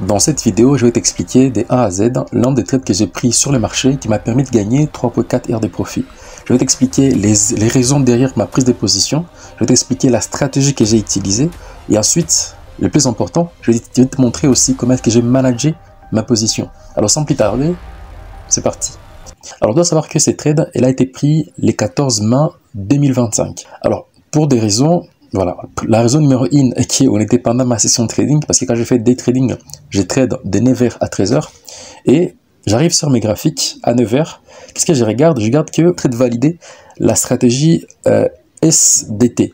Dans cette vidéo, je vais t'expliquer des A à Z l'un des trades que j'ai pris sur le marché qui m'a permis de gagner 3,4 R de profit. Je vais t'expliquer les raisons derrière ma prise de position, je vais t'expliquer la stratégie que j'ai utilisée et ensuite, le plus important, je vais te montrer aussi comment est-ce que j'ai managé ma position. Alors sans plus tarder, c'est parti. Alors, on doit savoir que cette trade, elle a été prise le 14 mai 2025. Alors, pour des raisons, voilà, la raison numéro 1 est qu'on était pendant ma session de trading, parce que quand je fais des trading, je trade de 9h à 13h, et j'arrive sur mes graphiques à 9h. Qu'est-ce que je regarde? Je regarde que trade validé la stratégie SDT.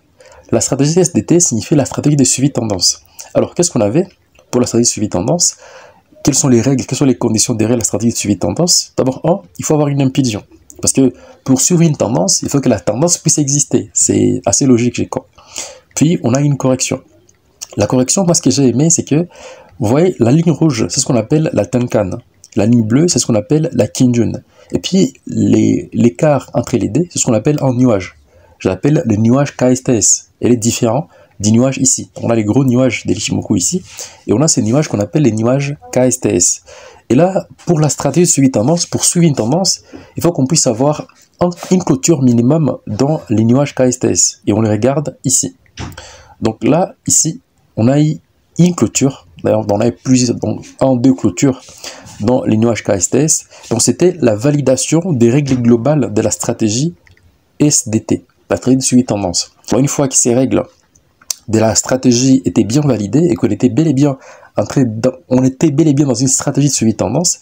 La stratégie SDT signifie la stratégie de suivi tendance. Alors, qu'est-ce qu'on avait pour la stratégie de suivi tendance? Quelles sont les règles, quelles sont les conditions derrière la stratégie de suivi de tendance? D'abord, il faut avoir une impulsion. Parce que pour suivre une tendance, il faut que la tendance puisse exister. C'est assez logique, j'ai quoi. Puis, on a une correction. La correction, moi, ce que j'ai aimé, c'est que, vous voyez, la ligne rouge, c'est ce qu'on appelle la Tenkan. La ligne bleue, c'est ce qu'on appelle la Kinjun. Et puis, l'écart entre les deux, c'est ce qu'on appelle un nuage. Je l'appelle le nuage KSTS. Elle est différente du nuage ici. On a les gros nuages d'Ichimoku ici, et on a ces nuages qu'on appelle les nuages KSTS. Et là, pour la stratégie de suivi de tendance, pour suivre une tendance, il faut qu'on puisse avoir une clôture minimum dans les nuages KSTS. Et on les regarde ici. Donc là, ici, on a une clôture. D'ailleurs, on a plusieurs, donc deux clôtures dans les nuages KSTS. Donc c'était la validation des règles globales de la stratégie SDT, la stratégie de suivi de tendance. Donc, une fois que ces règles de la stratégie était bien validée et qu'on était bel et bien dans une stratégie de suivi de tendance,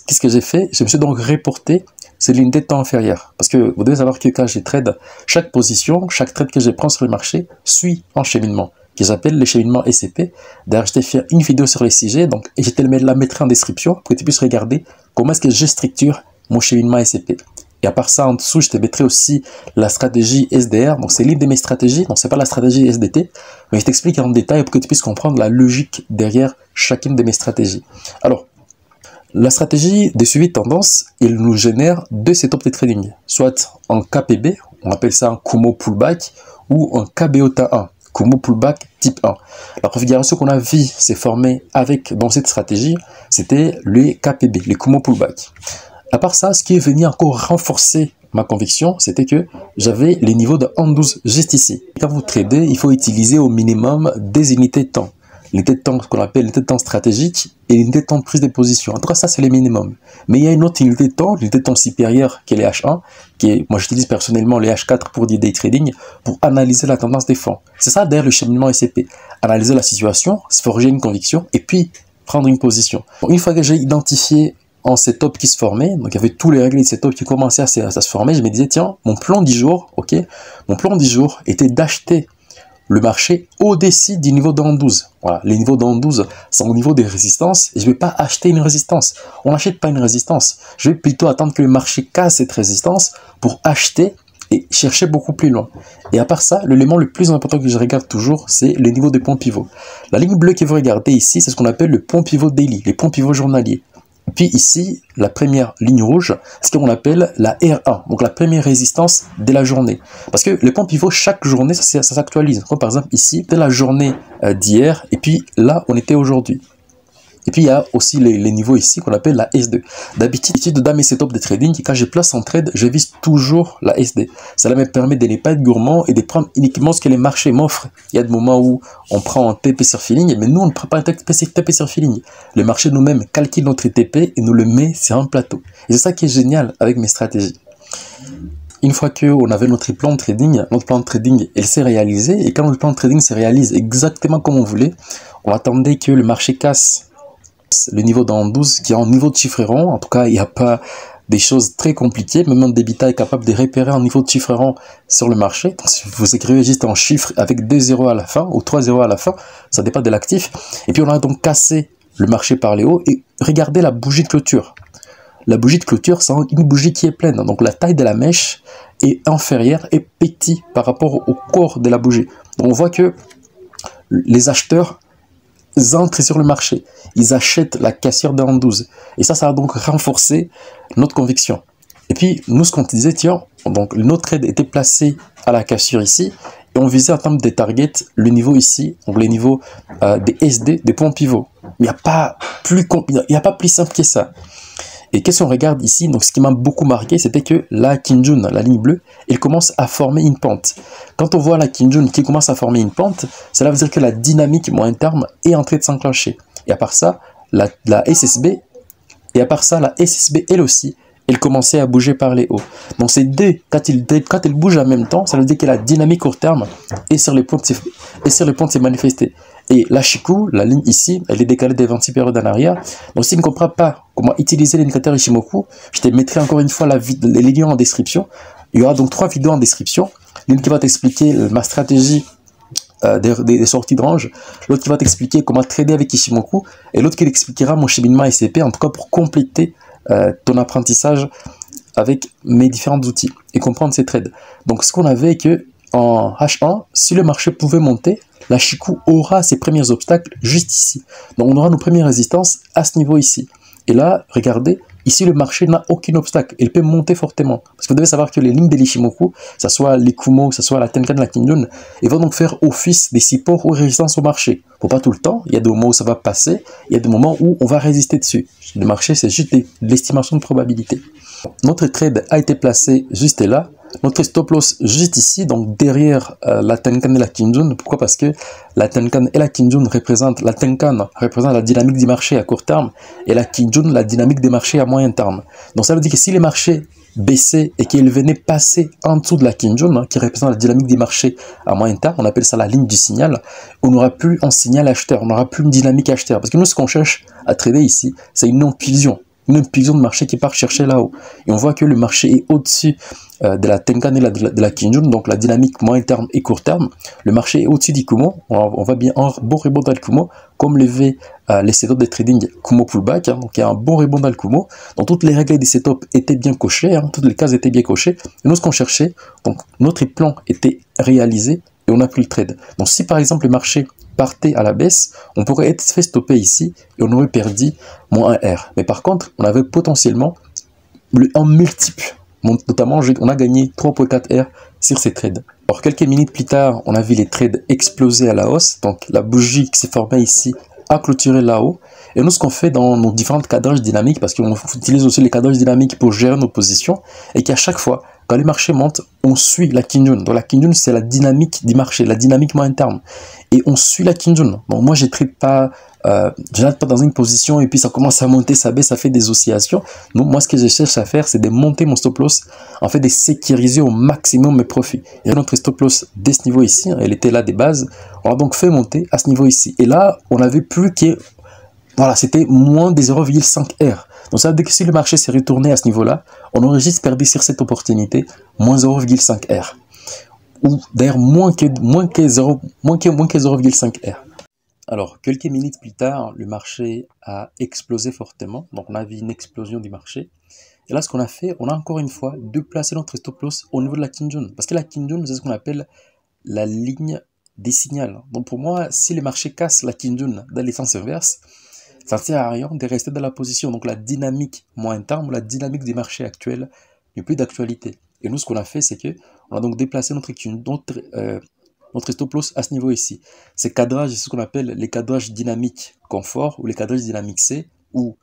qu'est-ce que j'ai fait? Je me suis donc reporté sur l'unité de temps inférieure. Parce que vous devez savoir que quand je trade, chaque position, chaque trade que je prends sur le marché suit un cheminement que j'appelle le cheminement SCP. D'ailleurs, je t'ai fait une vidéo sur les sujets, donc, et je te la mettrai en description pour que tu puisses regarder comment est-ce que je structure mon cheminement SCP. Et à part ça, en dessous, je te mettrai aussi la stratégie SDR. Donc, c'est l'une de mes stratégies. Donc, c'est pas la stratégie SDT. Mais je t'explique en détail pour que tu puisses comprendre la logique derrière chacune de mes stratégies. Alors, la stratégie de suivi de tendance, il nous génère deux setups de trading. Soit en KPB, on appelle ça un Kumo Pullback, ou un KBOTA 1, Kumo Pullback type 1. La configuration qu'on a vu s'est formée dans cette stratégie, c'était le KPB, le Kumo Pullback. À part ça, ce qui est venu encore renforcer ma conviction, c'était que j'avais les niveaux de 1,12 juste ici. Quand vous tradez, il faut utiliser au minimum des unités de temps. L'unité de temps qu'on appelle l'unité de temps stratégique et l'unité de temps de prise de position. En tout cas, ça, c'est les minimums. Mais il y a une autre unité de temps, l'unité de temps supérieure, qui est les H1, moi, j'utilise personnellement les H4 pour du day trading, pour analyser la tendance des fonds. C'est ça, derrière le cheminement SCP. Analyser la situation, se forger une conviction, et puis prendre une position. Une fois que j'ai identifié en setup qui se formait, donc il y avait tous les règles de setup qui commençaient à se former, je me disais, tiens, mon plan du jour, ok, mon plan du jour était d'acheter le marché au-dessus du niveau de 12. Voilà, les niveaux de 12, c'est au niveau des résistances, et je ne vais pas acheter une résistance. On n'achète pas une résistance. Je vais plutôt attendre que le marché casse cette résistance pour acheter et chercher beaucoup plus loin. Et à part ça, l'élément le plus important que je regarde toujours, c'est le niveau des points pivots. La ligne bleue que vous regardez ici, c'est ce qu'on appelle le point pivot daily, les points pivots journaliers. Puis ici, la première ligne rouge, c'est ce qu'on appelle la R1, donc la première résistance de la journée. Parce que les points pivots, chaque journée, ça s'actualise. Comme par exemple ici, c'était la journée d'hier, et puis là, on était aujourd'hui. Et puis il y a aussi les niveaux ici qu'on appelle la S2. D'habitude, dans mes setups de trading, quand je place en trade, je vise toujours la SD. Cela me permet de ne pas être gourmand et de prendre uniquement ce que les marchés m'offrent. Il y a des moments où on prend un TP sur feeling, mais nous, on ne prend pas un TP sur feeling. Le marché nous-mêmes calcule notre TP et nous le met sur un plateau. Et c'est ça qui est génial avec mes stratégies. Une fois qu'on avait notre plan de trading, il s'est réalisé. Et quand notre plan de trading se réalise exactement comme on voulait, on attendait que le marché casse le niveau dans 12 qui est en niveau de chiffre rond. En tout cas, il n'y a pas des choses très compliquées. Même un débiteur est capable de repérer un niveau de chiffre rond sur le marché. Donc, si vous écrivez juste un chiffre avec 2 zéros à la fin ou 3 zéros à la fin, ça dépend de l'actif. Et puis, on a donc cassé le marché par les hauts et regardez la bougie de clôture. La bougie de clôture, c'est une bougie qui est pleine. Donc, la taille de la mèche est inférieure et petite par rapport au corps de la bougie. Donc, on voit que les acheteurs entrent sur le marché, ils achètent la caissière de 12 et ça a donc renforcé notre conviction. Et puis nous, ce qu'on disait, tiens, Donc notre trade était placé à la cassure ici, et on visait en termes des targets le niveau ici, donc les niveaux des SD, des points pivots. Il n'y a pas plus simple que ça. Et qu'est-ce qu'on regarde ici? Donc ce qui m'a beaucoup marqué, c'était que la Kijun, la ligne bleue, elle commence à former une pente. Quand on voit la Kijun qui commence à former une pente, cela veut dire que la dynamique moyen terme est en train de s'enclencher. Et à part ça, la SSB, elle aussi, elle commençait à bouger par les hauts. Donc ces deux, quand elle bouge en même temps, ça veut dire que la dynamique court terme est sur le point de se manifester. Et la Chikou, la ligne ici, elle est décalée des 26 périodes en arrière. Donc si tu ne comprends pas comment utiliser l'indicateur Ishimoku, je te mettrai encore une fois les liens en description. Il y aura donc 3 vidéos en description. L'une qui va t'expliquer ma stratégie des sorties de range, l'autre qui va t'expliquer comment trader avec Ishimoku, et l'autre qui t'expliquera mon cheminement SCP, en tout cas pour compléter ton apprentissage avec mes différents outils et comprendre ces trades. Donc ce qu'on avait que en H1, si le marché pouvait monter, la Chikou aura ses premiers obstacles juste ici. Donc on aura nos premières résistances à ce niveau ici. Et là, regardez, ici le marché n'a aucun obstacle. Il peut monter fortement. Parce que vous devez savoir que les lignes de l'Ishimoku, que ce soit les Kumo, que ce soit la Tenkan, la Kijun, ils vont donc faire office des supports ou résistances au marché. Pour pas tout le temps, il y a des moments où ça va passer, il y a des moments où on va résister dessus. Le marché, c'est juste de l'estimation de probabilité. Notre trade a été placé juste là. Notre stop loss juste ici, donc derrière la Tenkan et la Kijun. Pourquoi? Parce que la Tenkan et la Kijun représentent, la Tenkan représente la dynamique du marché à court terme et la Kijun la dynamique des marchés à moyen terme. Donc ça veut dire que si les marchés baissaient et qu'ils venaient passer en dessous de la Kijun, qui représente la dynamique des marchés à moyen terme, on appelle ça la ligne du signal, on n'aura plus un signal acheteur, on n'aura plus une dynamique acheteur. Parce que nous, ce qu'on cherche à trader ici, c'est une impulsion de marché qui part chercher là-haut. Et on voit que le marché est au-dessus de la Tenkan et de la Kijun, donc la dynamique moyen terme et court terme. Le marché est au-dessus du Kumo. On va bien un bon rebond dans le Kumo, comme levé les setups de trading Kumo pullback. Donc il y a un bon rebond dans le Kumo. Donc toutes les règles des setups étaient bien cochées, toutes les cases étaient bien cochées. Et nous, ce qu'on cherchait, donc notre plan était réalisé et on a pris le trade. Donc si par exemple le marché partait à la baisse, on pourrait être fait stopper ici et on aurait perdu moins 1 R. Mais par contre, on avait potentiellement un multiple. Notamment, on a gagné 3.4 R sur ces trades. Alors, quelques minutes plus tard, on a vu les trades exploser à la hausse. Donc, la bougie qui s'est formée ici a clôturé là-haut. Et nous, ce qu'on fait dans nos différentes cadrages dynamiques, parce qu'on utilise aussi les cadrages dynamiques pour gérer nos positions, et qu'à chaque fois, quand les marchés montent, on suit la Kijun. Donc la Kijun, c'est la dynamique du marché, la dynamique moyen terme. Et on suit la Kijun. Donc moi, je n'entre pas dans une position et puis ça commence à monter, ça baisse, ça fait des oscillations. Donc moi, ce que je cherche à faire, c'est de monter mon stop loss, en fait, de sécuriser au maximum mes profits. Et notre stop loss dès ce niveau ici, elle était là des bases. On a donc fait monter à ce niveau ici. Et là, on n'avait plus que... Voilà, c'était moins de 0,5 R. Donc ça veut dire que si le marché s'est retourné à ce niveau-là, on aurait juste perdu sur cette opportunité moins 0,5 R. Ou d'ailleurs moins que 0,5 R. Alors, quelques minutes plus tard, le marché a explosé fortement. Donc on a vu une explosion du marché. Et là, ce qu'on a fait, on a encore une fois déplacé notre stop loss au niveau de la Kijun. Parce que la Kijun, c'est ce qu'on appelle la ligne des signaux. Donc pour moi, si le marché casse la Kijun dans les sens inverses, ça ne sert à rien de rester dans la position. Donc la dynamique moyen terme, la dynamique des marchés actuels n'est plus d'actualité. Et nous, ce qu'on a fait, c'est que on a donc déplacé notre stop loss à ce niveau ici. Ces cadrages, c'est ce qu'on appelle les cadrages dynamiques confort ou les cadrages dynamiques C, où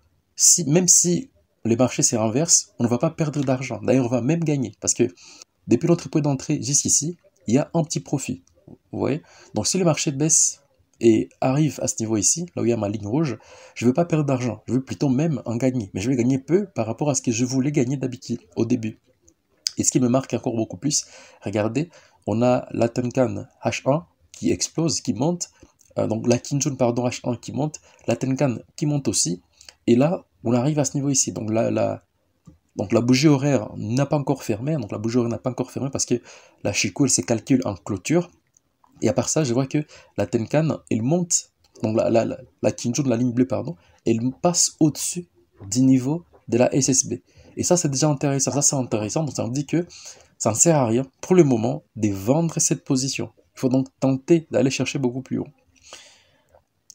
même si les marchés se renversent, on ne va pas perdre d'argent. D'ailleurs, on va même gagner. Parce que depuis notre point d'entrée jusqu'ici, il y a un petit profit. Vous voyez? Donc si le marché baisse et arrive à ce niveau ici, là où il y a ma ligne rouge, je ne veux pas perdre d'argent, je veux plutôt même en gagner, mais je vais gagner peu par rapport à ce que je voulais gagner d'habitude au début. Et ce qui me marque encore beaucoup plus, regardez, on a la Tenkan H1 qui explose, qui monte, donc la Kijun pardon H1 qui monte, la Tenkan qui monte aussi, et là on arrive à ce niveau ici, donc la bougie horaire n'a pas encore fermé, parce que la Chikou elle se calcule en clôture. Et à part ça, je vois que la Tenkan, elle monte, donc la Kijun, la ligne bleue, pardon, elle passe au-dessus du niveau de la SSB. Et ça, c'est déjà intéressant. Ça, c'est intéressant. Donc, ça me dit que ça ne sert à rien, pour le moment, de vendre cette position. Il faut donc tenter d'aller chercher beaucoup plus haut.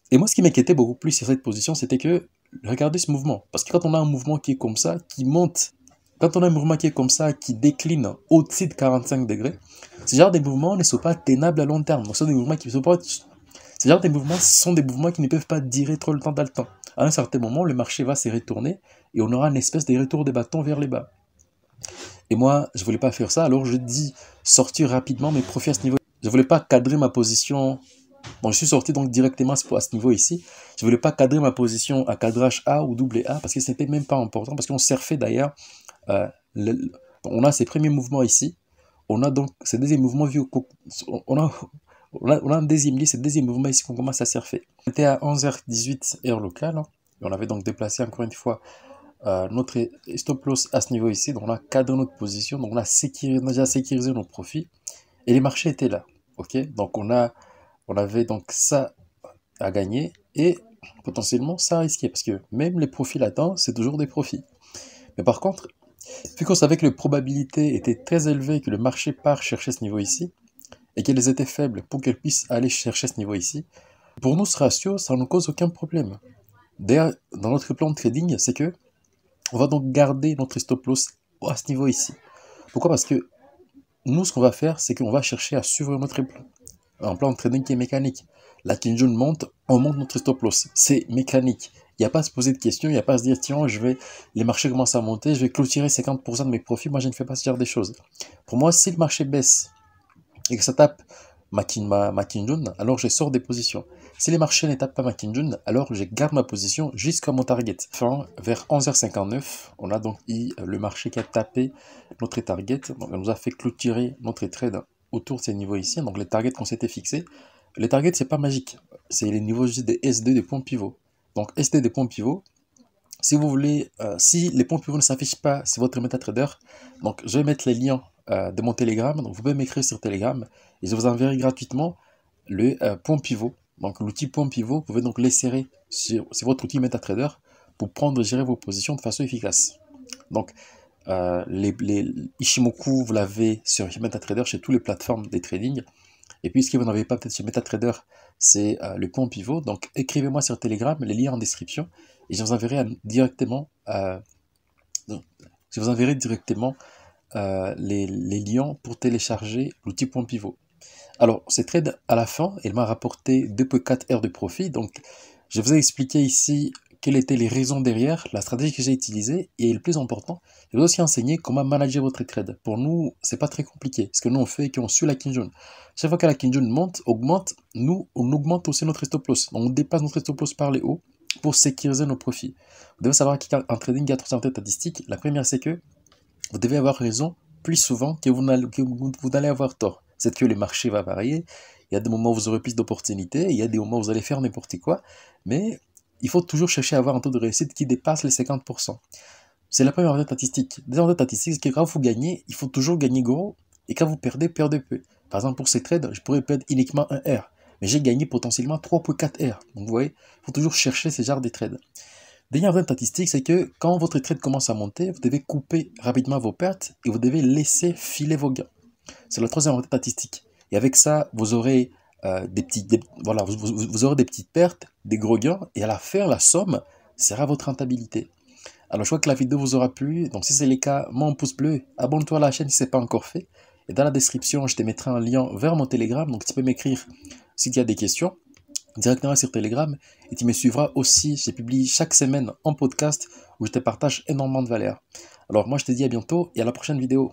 Et moi, ce qui m'inquiétait beaucoup plus sur cette position, c'était que, regardez ce mouvement. Parce que quand on a un mouvement qui est comme ça, qui monte Quand on a un mouvement qui est comme ça, qui décline au-dessus de 45 degrés, ce genre de mouvements ne sont pas tenables à long terme. Donc, ce sont des mouvements qui ne sont pas... Ce genre de mouvements sont des mouvements qui ne peuvent pas durer trop le temps dans le temps. À un certain moment, le marché va se retourner et on aura une espèce de retour des bâtons vers les bas. Et moi, je ne voulais pas faire ça, alors je dis sortir rapidement mes profits à ce niveau. Je ne voulais pas cadrer ma position. Bon, je suis sorti donc directement à ce niveau ici. Je ne voulais pas cadrer ma position à cadrage A ou double A parce que ce n'était même pas important, parce qu'on surfait d'ailleurs. On a ces premiers mouvements ici. On a donc ces deuxièmes mouvements vus on a un deuxième lit, ces deuxième mouvement ici qu'on commence à surfer. On était à 11h18 heure locale. Hein, et on avait donc déplacé encore une fois notre stop loss à ce niveau ici. Donc on a cadré notre position, donc on a déjà sécurisé nos profits. Et les marchés étaient là. Ok, donc on avait donc ça à gagner et potentiellement ça à risquer. Parce que même les profits latents, c'est toujours des profits. Mais par contre, vu qu'on savait que les probabilités étaient très élevées que le marché part chercher ce niveau ici, et qu'elles étaient faibles pour qu'elles puissent aller chercher ce niveau ici, pour nous, ce ratio, ça ne cause aucun problème. D'ailleurs, dans notre plan de trading, c'est que on va donc garder notre stop loss à ce niveau ici. Pourquoi? Parce que nous, ce qu'on va faire, c'est qu'on va chercher à suivre notre plan. Un plan de trading qui est mécanique. La Kijun monte, on monte notre stop loss. C'est mécanique. Il n'y a pas à se poser de questions, il n'y a pas à se dire, tiens, les marchés commencent à monter, je vais clôturer 50% de mes profits. Moi, je ne fais pas ce genre de choses. Pour moi, si le marché baisse et que ça tape ma Kijun, alors je sors des positions. Si les marchés ne tapent pas ma Kijun, alors je garde ma position jusqu'à mon target. Enfin, vers 11h59, on a donc eu le marché qui a tapé notre target. Donc, on nous a fait clôturer notre trade autour de ces niveaux ici. Donc, les targets qu'on s'était fixés. Les targets, c'est pas magique. C'est les niveaux juste des SD, des points pivots. Donc, SD des points pivots. Si vous voulez, si les points pivots ne s'affichent pas sur votre MetaTrader, donc je vais mettre les liens de mon Telegram. Donc, vous pouvez m'écrire sur Telegram et je vous enverrai gratuitement le point pivot. Donc, l'outil point pivot, vous pouvez donc l'insérer sur votre outil MetaTrader pour prendre et gérer vos positions de façon efficace. Donc, les Ishimoku, vous l'avez sur MetaTrader chez toutes les plateformes de trading. Et puis, ce que vous n'avez pas peut-être chez MetaTrader, c'est le point pivot. Donc, écrivez-moi sur Telegram, les liens en description, et je vous enverrai directement, les liens pour télécharger l'outil point pivot. Alors, ce trade, à la fin, il m'a rapporté 2,4 heures de profit. Donc, je vous ai expliqué ici quelles étaient les raisons derrière, la stratégie que j'ai utilisée, et le plus important, je vais aussi enseigner comment manager votre trade. Pour nous, c'est pas très compliqué. Ce que nous on fait, qu'on suit la Kijun. Chaque fois que la Kijun monte, augmente, nous, on augmente aussi notre stop loss. On dépasse notre stop loss par les hauts pour sécuriser nos profits. Vous devez savoir qu'en trading, il y a 3 statistiques. La première, c'est que vous devez avoir raison plus souvent que vous n'allez avoir tort. C'est que le marché va varier. Il y a des moments où vous aurez plus d'opportunités, il y a des moments où vous allez faire n'importe quoi, mais il faut toujours chercher à avoir un taux de réussite qui dépasse les 50%. C'est la première statistique. Deuxième statistique, c'est que quand vous gagnez, il faut toujours gagner gros, et quand vous perdez, perdez peu. Par exemple, pour ces trades, je pourrais perdre uniquement 1 R, mais j'ai gagné potentiellement 3,4 R. Donc vous voyez, il faut toujours chercher ces genres de trades. Dernière statistique, c'est que quand votre trade commence à monter, vous devez couper rapidement vos pertes et vous devez laisser filer vos gains. C'est la troisième statistique. Et avec ça, vous aurez vous aurez des petites pertes, des gros gains, et à la fin, la somme sera votre rentabilité. Alors, je crois que la vidéo vous aura plu. Donc, si c'est le cas, mets un pouce bleu, abonne-toi à la chaîne si ce n'est pas encore fait. Et dans la description, je te mettrai un lien vers mon Telegram. Donc, tu peux m'écrire si tu as des questions directement sur Telegram. Et tu me suivras aussi. Je publie chaque semaine un podcast où je te partage énormément de valeur. Alors, moi, je te dis à bientôt et à la prochaine vidéo.